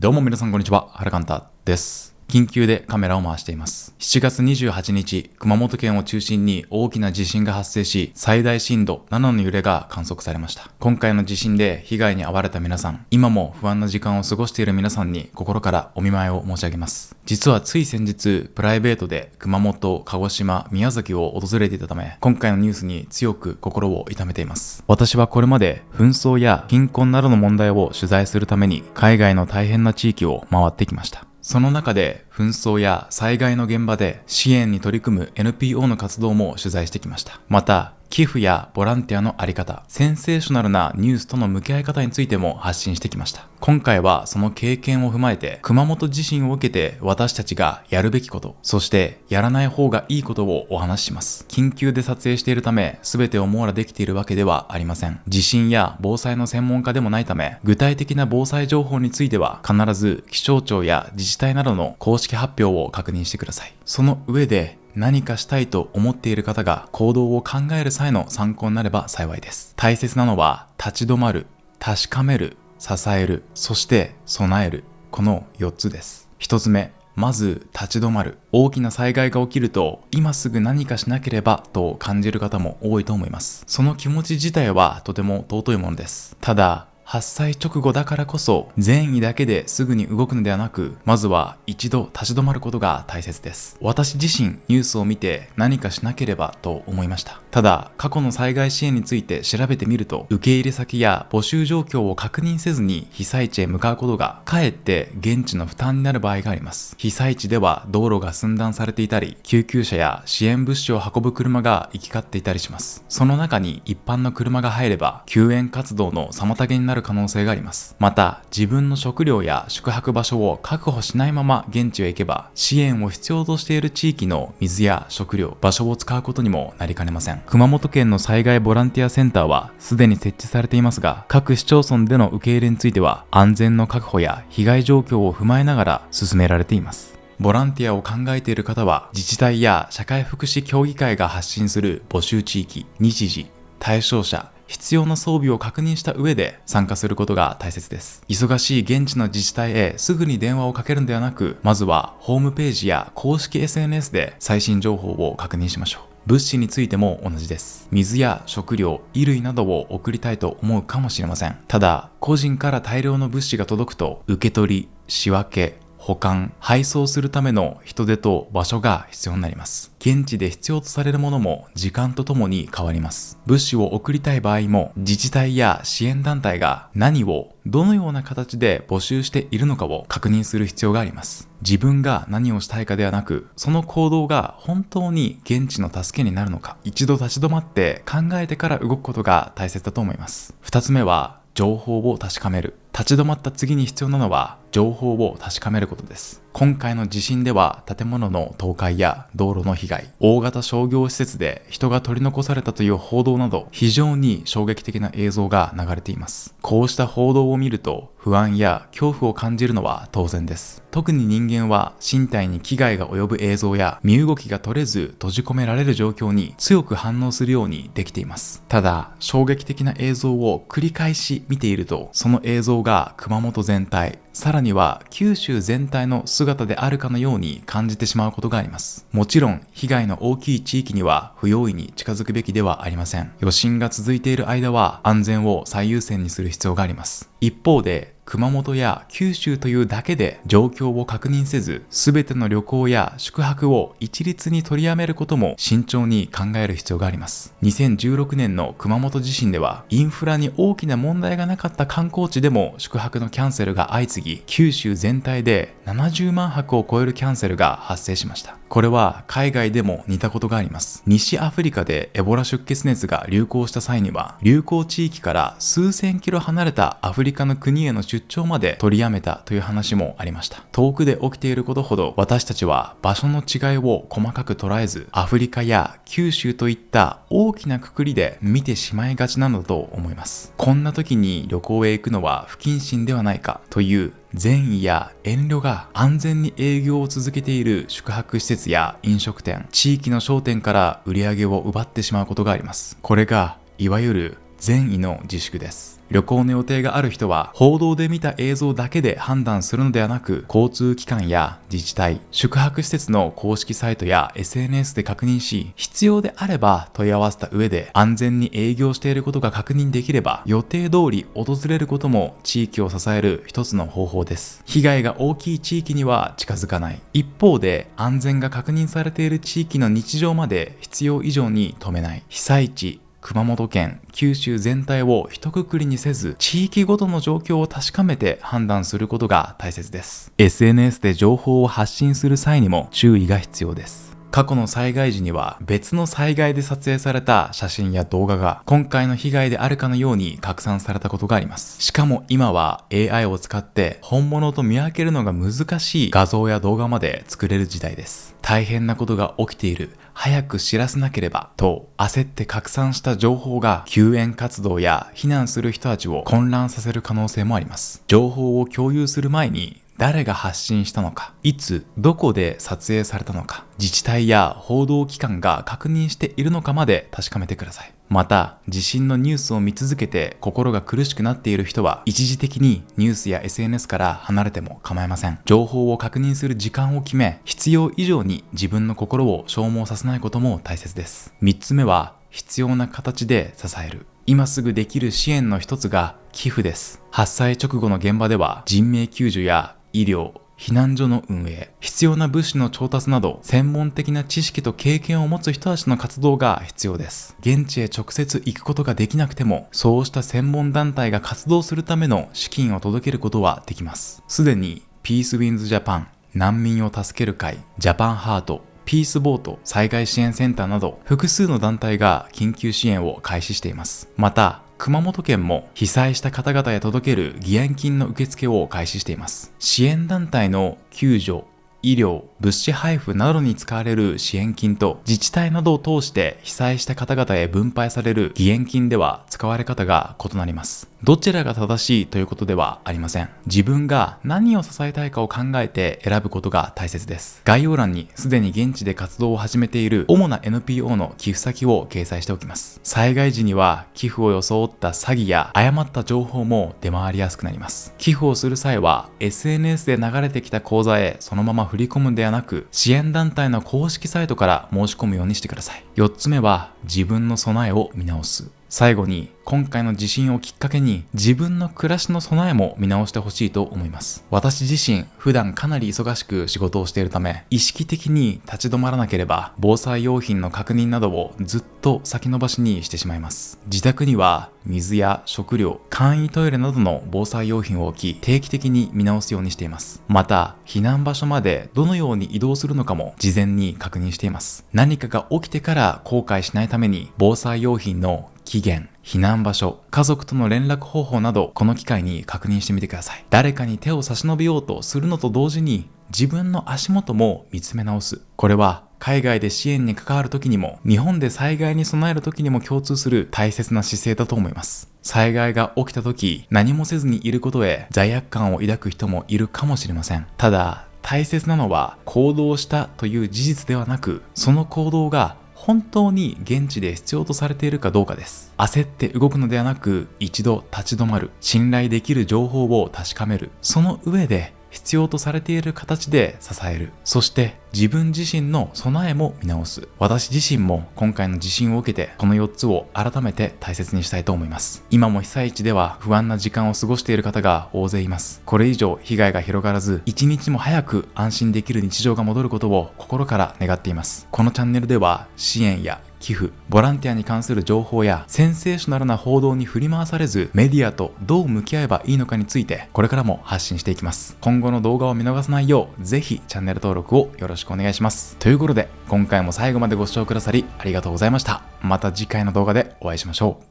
どうも皆さんこんにちは、はるかんたです。緊急でカメラを回しています。7月28日、熊本県を中心に大きな地震が発生し、最大震度7の揺れが観測されました。今回の地震で被害に遭われた皆さん、今も不安な時間を過ごしている皆さんに心からお見舞いを申し上げます。実はつい先日、プライベートで熊本、鹿児島、宮崎を訪れていたため、今回のニュースに強く心を痛めています。私はこれまで紛争や貧困などの問題を取材するために、海外の大変な地域を回ってきました。その中で紛争や災害の現場で支援に取り組む NPO の活動も取材してきました。また、寄付やボランティアのあり方、センセーショナルなニュースとの向き合い方についても発信してきました。今回はその経験を踏まえて、熊本地震を受けて私たちがやるべきこと、そしてやらない方がいいことをお話しします。緊急で撮影しているため、全てを網羅できているわけではありません。地震や防災の専門家でもないため、具体的な防災情報については必ず気象庁や自治体などの公式発表を確認してください。その上で、何かしたいと思っている方が行動を考える際の参考になれば幸いです。大切なのは立ち止まる、確かめる、支える、そして備える、この4つです。1つ目、まず立ち止まる。大きな災害が起きると今すぐ何かしなければと感じる方も多いと思います。その気持ち自体はとても尊いものです。ただ発災直後だからこそ善意だけですぐに動くのではなく、まずは一度立ち止まることが大切です。私自身ニュースを見て何かしなければと思いました。ただ過去の災害支援について調べてみると、受け入れ先や募集状況を確認せずに被災地へ向かうことがかえって現地の負担になる場合があります。被災地では道路が寸断されていたり、救急車や支援物資を運ぶ車が行き交っていたりします。その中に一般の車が入れば救援活動の妨げになる可能性があります。また、自分の食料や宿泊場所を確保しないまま現地へ行けば、支援を必要としている地域の水や食料、場所を使うことにもなりかねません。熊本県の災害ボランティアセンターはすでに設置されていますが、各市町村での受け入れについては安全の確保や被害状況を踏まえながら進められています。ボランティアを考えている方は、自治体や社会福祉協議会が発信する募集地域、日時、対象者、必要な装備を確認した上で参加することが大切です。忙しい現地の自治体へすぐに電話をかけるのではなく、まずはホームページや公式 SNS で最新情報を確認しましょう。物資についても同じです。水や食料、衣類などを送りたいと思うかもしれません。ただ、個人から大量の物資が届くと、受け取り、仕分け、保管、配送するための人手と場所が必要になります。現地で必要とされるものも時間とともに変わります。物資を送りたい場合も、自治体や支援団体が何をどのような形で募集しているのかを確認する必要があります。自分が何をしたいかではなく、その行動が本当に現地の助けになるのか、一度立ち止まって考えてから動くことが大切だと思います。2つ目は、情報を確かめる。立ち止まった次に必要なのは情報を確かめることです。今回の地震では建物の倒壊や道路の被害、大型商業施設で人が取り残されたという報道など非常に衝撃的な映像が流れています。こうした報道を見ると不安や恐怖を感じるのは当然です。特に人間は身体に危害が及ぶ映像や身動きが取れず閉じ込められる状況に強く反応するようにできています。ただ、衝撃的な映像を繰り返し見ていると、その映像が熊本全体、さらには九州全体の姿であるかのように感じてしまうことがあります。もちろん被害の大きい地域には不用意に近づくべきではありません。余震が続いている間は安全を最優先にする必要があります。一方で熊本や九州というだけで状況を確認せず、すべての旅行や宿泊を一律に取りやめることも慎重に考える必要があります。2016年の熊本地震では、インフラに大きな問題がなかった観光地でも宿泊のキャンセルが相次ぎ、九州全体で70万泊を超えるキャンセルが発生しました。これは海外でも似たことがあります。西アフリカでエボラ出血熱が流行した際には、流行地域から数千キロ離れたアフリカの国への出張まで取りやめたという話もありました。遠くで起きていることほど私たちは場所の違いを細かく捉えず、アフリカや九州といった大きな括りで見てしまいがちなのだと思います。こんな時に旅行へ行くのは不謹慎ではないかという善意や遠慮が安全に営業を続けている宿泊施設や飲食店、地域の商店から売り上げを奪ってしまうことがあります。これがいわゆる善意の自粛です。旅行の予定がある人は報道で見た映像だけで判断するのではなく、交通機関や自治体、宿泊施設の公式サイトや SNS で確認し、必要であれば問い合わせた上で安全に営業していることが確認できれば、予定通り訪れることも地域を支える一つの方法です。被害が大きい地域には近づかない。一方で安全が確認されている地域の日常まで必要以上に止めない。被災地、熊本県、九州全体を一括りにせず、地域ごとの状況を確かめて判断することが大切です。SNS で情報を発信する際にも注意が必要です。過去の災害時には別の災害で撮影された写真や動画が今回の被害であるかのように拡散されたことがあります。しかも今は AI を使って本物と見分けるのが難しい画像や動画まで作れる時代です。大変なことが起きている、早く知らせなければと焦って拡散した情報が救援活動や避難する人たちを混乱させる可能性もあります。情報を共有する前に誰が発信したのか、いつどこで撮影されたのか、自治体や報道機関が確認しているのかまで確かめてください。また、地震のニュースを見続けて心が苦しくなっている人は一時的にニュースや SNS から離れても構いません。情報を確認する時間を決め、必要以上に自分の心を消耗させないことも大切です。3つ目は、必要な形で支える。今すぐできる支援の一つが寄付です。発災直後の現場では人命救助や医療、避難所の運営、必要な物資の調達など専門的な知識と経験を持つ人たちの活動が必要です。現地へ直接行くことができなくても、そうした専門団体が活動するための資金を届けることはできます。すでにピースウィンズジャパン、難民を助ける会、ジャパンハート、ピースボート、災害支援センターなど複数の団体が緊急支援を開始しています。また、熊本県も被災した方々へ届ける義援金の受付を開始しています。支援団体の救助、医療、物資配布などに使われる支援金と自治体などを通して被災した方々へ分配される義援金では使われ方が異なります。どちらが正しいということではありません。自分が何を支えたいかを考えて選ぶことが大切です。概要欄にすでに現地で活動を始めている主な NPO の寄付先を掲載しておきます。災害時には寄付を装った詐欺や誤った情報も出回りやすくなります。寄付をする際は SNS で流れてきた口座へそのまま振り込むんではなく、支援団体の公式サイトから申し込むようにしてください。4つ目は自分の備えを見直す。最後に、今回の地震をきっかけに自分の暮らしの備えも見直してほしいと思います。私自身、普段かなり忙しく仕事をしているため、意識的に立ち止まらなければ防災用品の確認などをずっと先延ばしにしてしまいます。自宅には水や食料、簡易トイレなどの防災用品を置き、定期的に見直すようにしています。また、避難場所までどのように移動するのかも事前に確認しています。何かが起きてから後悔しないために、防災用品の期限、避難場所、家族との連絡方法などこの機会に確認してみてください。誰かに手を差し伸べようとするのと同時に自分の足元も見つめ直す。これは海外で支援に関わる時にも日本で災害に備える時にも共通する大切な姿勢だと思います。災害が起きた時何もせずにいることへ罪悪感を抱く人もいるかもしれません。ただ大切なのは行動したという事実ではなく、その行動が本当に現地で必要とされているかどうかです。焦って動くのではなく、一度立ち止まる。信頼できる情報を確かめる。その上で必要とされている形で支える。そして自分自身の備えも見直す。私自身も今回の地震を受けてこの4つを改めて大切にしたいと思います。今も被災地では不安な時間を過ごしている方が大勢います。これ以上被害が広がらず、一日も早く安心できる日常が戻ることを心から願っています。このチャンネルでは支援や寄付、ボランティアに関する情報やセンセーショナルな報道に振り回されず、メディアとどう向き合えばいいのかについてこれからも発信していきます。今後の動画を見逃さないようぜひチャンネル登録をよろしくお願いします。ということで今回も最後までご視聴くださりありがとうございました。また次回の動画でお会いしましょう。